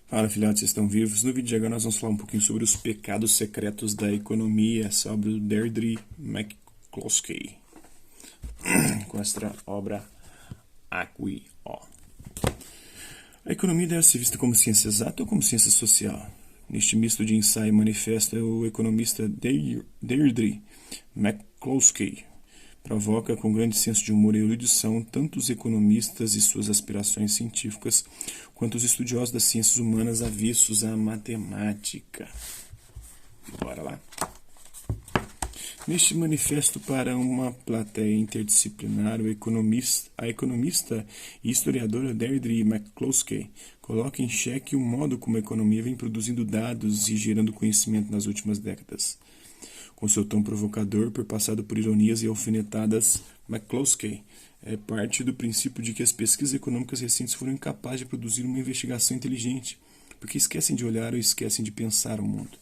Fala, filhotes, vocês estão vivos? No vídeo de agora nós vamos falar um pouquinho sobre os pecados secretos da economia, sobre o Deirdre McCloskey, com esta obra aqui, ó. A economia deve ser vista como ciência exata ou como ciência social? Neste misto de ensaio e manifesto, o economista Deirdre McCloskey provoca com grande senso de humor e erudição tanto os economistas e suas aspirações científicas, quanto os estudiosos das ciências humanas avessos à matemática. Bora lá. Neste manifesto para uma plateia interdisciplinar, a economista e historiadora Deirdre McCloskey coloca em xeque o modo como a economia vem produzindo dados e gerando conhecimento nas últimas décadas. Com seu tom provocador, perpassado por ironias e alfinetadas, McCloskey parte do princípio de que as pesquisas econômicas recentes foram incapazes de produzir uma investigação inteligente, porque esquecem de olhar ou esquecem de pensar o mundo.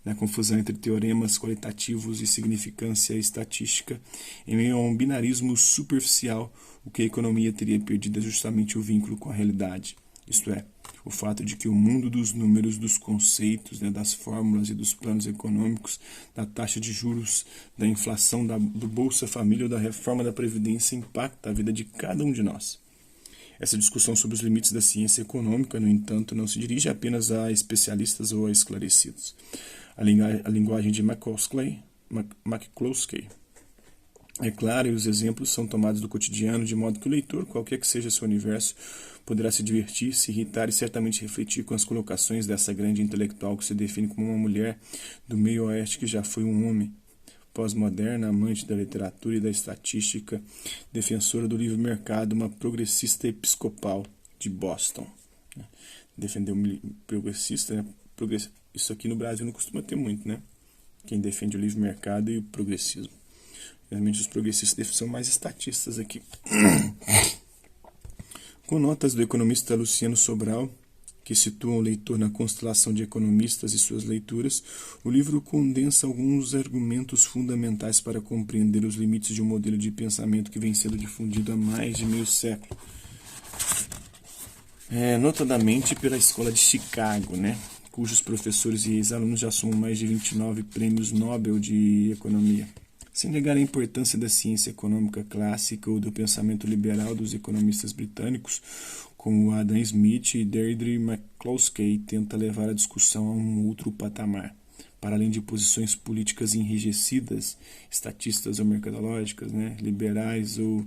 Na confusão entre teoremas qualitativos e significância estatística, em meio a um binarismo superficial, o que a economia teria perdido é justamente o vínculo com a realidade, isto é, o fato de que o mundo dos números, dos conceitos, das fórmulas e dos planos econômicos, da taxa de juros, da inflação, do Bolsa Família ou da reforma da Previdência impacta a vida de cada um de nós. Essa discussão sobre os limites da ciência econômica, no entanto, não se dirige apenas a especialistas ou a esclarecidos. A linguagem de McCloskey é clara e os exemplos são tomados do cotidiano, de modo que o leitor, qualquer que seja seu universo, poderá se divertir, se irritar e certamente refletir com as colocações dessa grande intelectual que se define como uma mulher do meio-oeste que já foi um homem. Pós-moderna, amante da literatura e da estatística, defensora do livre mercado, uma progressista episcopal de Boston. Defender um progressista, isso aqui no Brasil não costuma ter muito, né? Quem defende o livre mercado e o progressismo. Realmente os progressistas são mais estatistas aqui. Com notas do economista Luciano Sobral, que situam o leitor na constelação de economistas e suas leituras, o livro condensa alguns argumentos fundamentais para compreender os limites de um modelo de pensamento que vem sendo difundido há mais de meio século. Notadamente pela Escola de Chicago, cujos professores e ex-alunos já somam mais de 29 prêmios Nobel de Economia. Sem negar a importância da ciência econômica clássica ou do pensamento liberal dos economistas britânicos, como Adam Smith e Deirdre McCloskey tenta levar a discussão a um outro patamar, para além de posições políticas enrijecidas, estatistas ou mercadológicas, liberais ou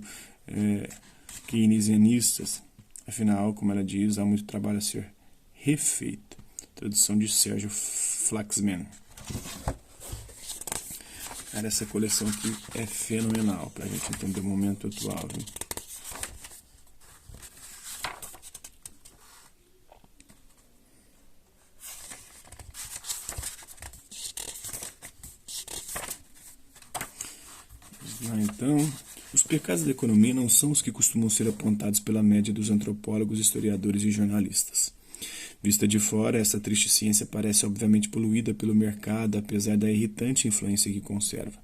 keynesianistas. Afinal, como ela diz, há muito trabalho a ser refeito. Tradução de Sérgio Flaxman. Cara, essa coleção aqui é fenomenal para a gente entender o momento atual. Viu? Vamos lá, então. Os pecados da economia não são os que costumam ser apontados pela média dos antropólogos, historiadores e jornalistas. Vista de fora, essa triste ciência parece obviamente poluída pelo mercado, apesar da irritante influência que conserva.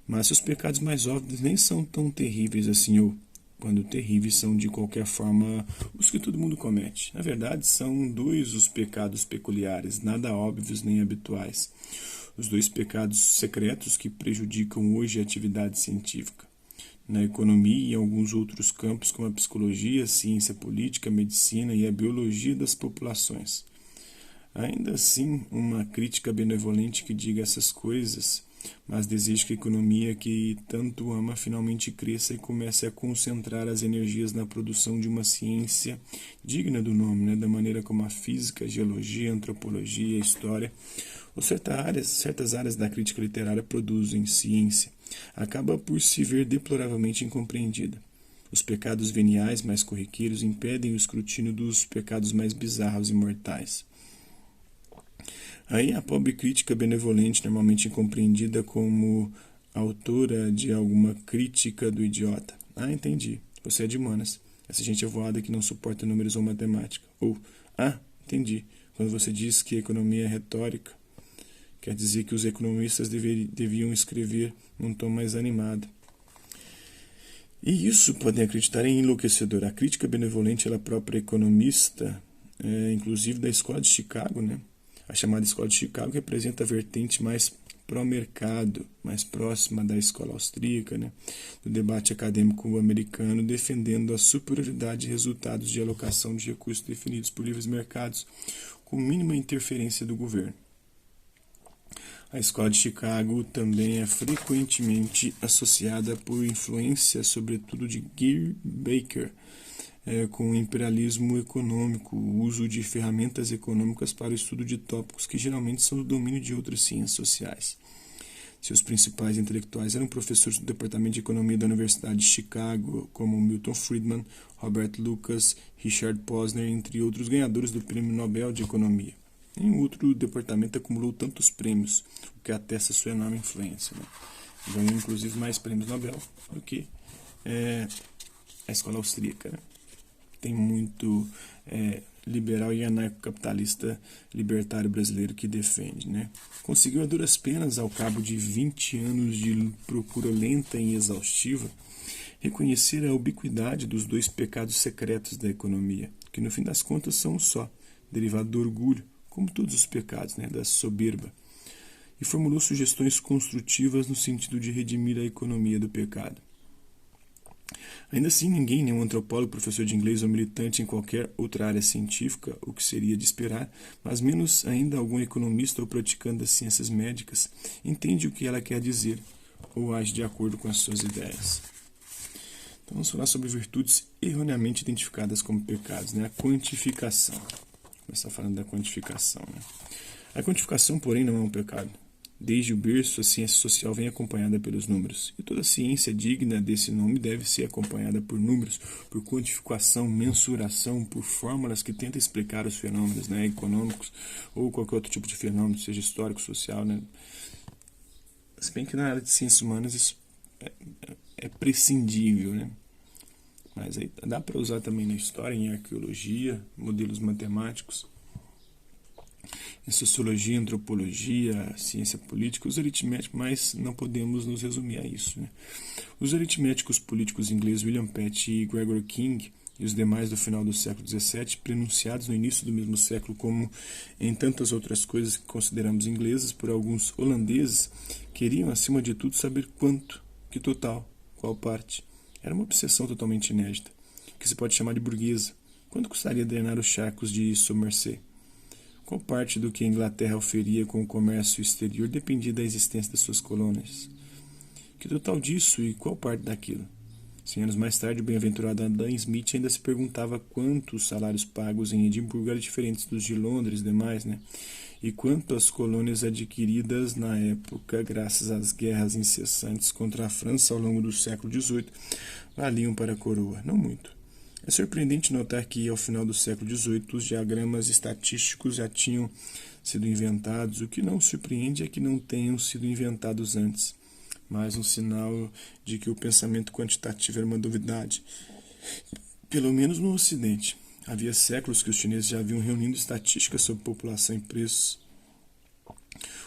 Mas seus pecados mais óbvios nem são tão terríveis assim, ou, quando terríveis, são de qualquer forma os que todo mundo comete. Na verdade, são dois os pecados peculiares, nada óbvios nem habituais. Os dois pecados secretos que prejudicam hoje a atividade científica. Na economia e em alguns outros campos como a psicologia, a ciência política, a medicina e a biologia das populações. Ainda assim, uma crítica benevolente que diga essas coisas, mas deseja que a economia que tanto ama finalmente cresça e comece a concentrar as energias na produção de uma ciência digna do nome, da maneira como a física, a geologia, a antropologia, a história, ou certas áreas da crítica literária produzem ciência, acaba por se ver deploravelmente incompreendida. Os pecados veniais mais corriqueiros impedem o escrutínio dos pecados mais bizarros e mortais. Aí a pobre crítica benevolente, normalmente incompreendida como autora de alguma crítica do idiota. Ah, entendi, você é de humanas. Essa gente é voada que não suporta números ou matemática. Ou, entendi, quando você diz que a economia é retórica, quer dizer que os economistas deviam escrever num tom mais animado. E isso, podem acreditar, é enlouquecedor. A crítica benevolente, ela própria economista, inclusive da Escola de Chicago, né? A chamada Escola de Chicago representa a vertente mais pró-mercado, mais próxima da escola austríaca, né? Do debate acadêmico americano, defendendo a superioridade de resultados de alocação de recursos definidos por livres mercados, com mínima interferência do governo. A Escola de Chicago também é frequentemente associada por influência, sobretudo de Guy Baker, com o imperialismo econômico, o uso de ferramentas econômicas para o estudo de tópicos que geralmente são do domínio de outras ciências sociais. Seus principais intelectuais eram professores do Departamento de Economia da Universidade de Chicago, como Milton Friedman, Robert Lucas, Richard Posner, entre outros ganhadores do Prêmio Nobel de Economia. Nenhum outro departamento acumulou tantos prêmios, o que atesta sua enorme influência, né? Ganhou inclusive mais prêmios Nobel do que a escola austríaca, né? Tem muito liberal e anarcocapitalista libertário brasileiro que defende, né? Conseguiu a duras penas, ao cabo de 20 anos de procura lenta e exaustiva, reconhecer a ubiquidade dos dois pecados secretos da economia, que no fim das contas são um só, derivado do orgulho, como todos os pecados, né, da soberba, e formulou sugestões construtivas no sentido de redimir a economia do pecado. Ainda assim, ninguém, nenhum antropólogo, professor de inglês ou militante em qualquer outra área científica, o que seria de esperar, mas menos ainda algum economista ou praticante das ciências médicas, entende o que ela quer dizer ou age de acordo com as suas ideias. Então vamos falar sobre virtudes erroneamente identificadas como pecados, né? A quantificação. Vou começar falando da quantificação, né? A quantificação, porém, não é um pecado. Desde o berço, a ciência social vem acompanhada pelos números. E toda ciência digna desse nome deve ser acompanhada por números, por quantificação, mensuração, por fórmulas que tentam explicar os fenômenos, né, econômicos ou qualquer outro tipo de fenômeno, seja histórico, social, né? Se bem que na área de ciências humanas isso é prescindível, né? Mas aí dá para usar também na história, em arqueologia, modelos matemáticos. Em sociologia, antropologia, ciência política, os aritméticos, mas não podemos nos resumir a isso, né? Os aritméticos políticos ingleses William Penn e Gregor King e os demais do final do século XVII, pronunciados no início do mesmo século como em tantas outras coisas que consideramos inglesas por alguns holandeses, queriam, acima de tudo, saber quanto, que total, qual parte. Era uma obsessão totalmente inédita, que se pode chamar de burguesa. Quanto custaria drenar os charcos de Somerset? Qual parte do que a Inglaterra oferia com o comércio exterior dependia da existência das suas colônias? Que total disso e qual parte daquilo? 100 anos mais tarde, o bem-aventurado Adam Smith ainda se perguntava quanto os salários pagos em Edimburgo eram diferentes dos de Londres e demais, né? E quanto as colônias adquiridas na época, graças às guerras incessantes contra a França ao longo do século XVIII, valiam para a coroa? Não muito. É surpreendente notar que, ao final do século XVIII, os diagramas estatísticos já tinham sido inventados. O que não surpreende é que não tenham sido inventados antes. Mais um sinal de que o pensamento quantitativo era uma novidade, pelo menos no Ocidente. Havia séculos que os chineses já haviam reunido estatísticas sobre população e preços.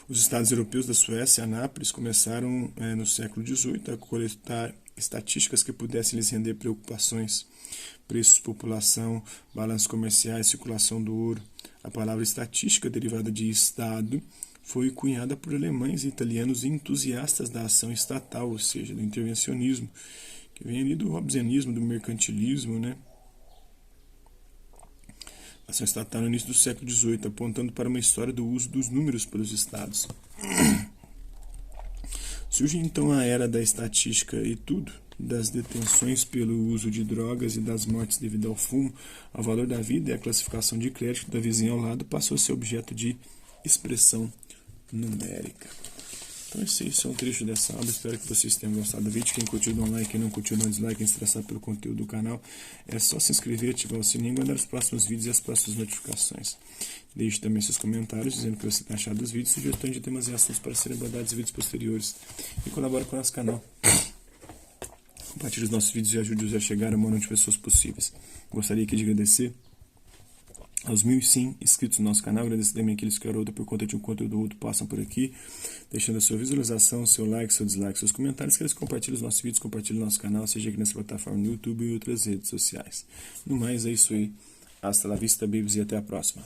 Os estados europeus da Suécia e Anápolis começaram, no século XVIII, a coletar estatísticas que pudessem lhes render preocupações. Preços, população, balanços comerciais, circulação do ouro. A palavra estatística, derivada de Estado, foi cunhada por alemães e italianos entusiastas da ação estatal, ou seja, do intervencionismo, que vem ali do hobbesianismo, do mercantilismo, né? A ação estatal no início do século XVIII, apontando para uma história do uso dos números pelos estados. Surge então a era da estatística e tudo, das detenções pelo uso de drogas e das mortes devido ao fumo, ao valor da vida e a classificação de crédito da vizinha ao lado passou a ser objeto de expressão numérica. Então esse é um trecho dessa aula, espero que vocês tenham gostado do vídeo. Quem curtiu dá um like, quem não curtiu dá um dislike, quem se interessar pelo conteúdo do canal é só se inscrever, ativar o sininho e guardar os próximos vídeos e as próximas notificações. Deixe também seus comentários dizendo o que você tem achado dos vídeos, sugestões de temas e assuntos para serem abordados em vídeos posteriores e colabore com o nosso canal. Compartilhe os nossos vídeos e ajude-os a chegar a maior número de pessoas possíveis. Gostaria aqui de agradecer aos 1.100 inscritos no nosso canal, agradecer também aqueles que garoto por conta de um conteúdo ou outro passam por aqui, deixando a sua visualização, seu like, seu dislike, seus comentários, que eles compartilhem os nossos vídeos, compartilhem o nosso canal, seja aqui nessa plataforma no YouTube e outras redes sociais. No mais, é isso aí. Hasta la vista, babies, e até a próxima.